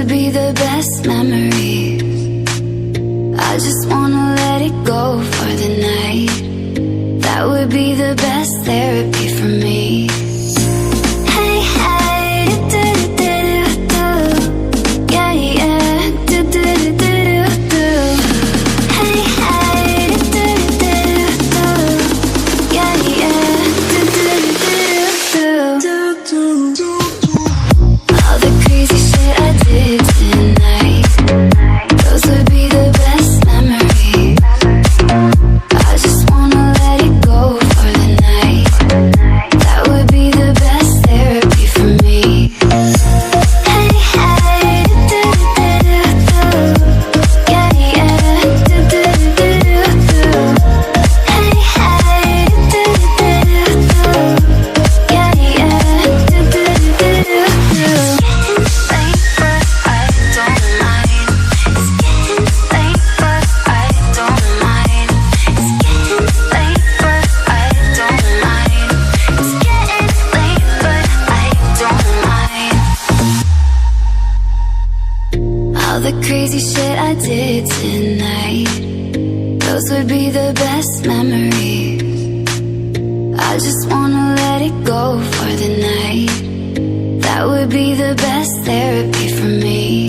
would be the best memories. I just wanna let it go for the night. That would be the best therapy for me. Hey, hey, do-do-do-do-do. Yeah, yeah, do-do-do-do-do. Hey, hey, do-do-do-do-do. Yeah, yeah, do-do-do-do-do. All the crazy shit I did tonight, those would be the best memories. I just wanna let it go for the night. That would be the best therapy for me. Hey, hey, do-do-do-do-do. Yeah, yeah, do-do-do-do-do. Hey, hey, do-do-do-do-do. Yeah, yeah, do-do-do-do-do. It's getting late, but I don't mind. It's getting late, but I don't mind. It's getting late, but I don't mind. It's getting late, but I don't mind. All the crazy shit I did tonight, those would be the best memories. I just wanna let it go for the night. That would be the best therapy for me.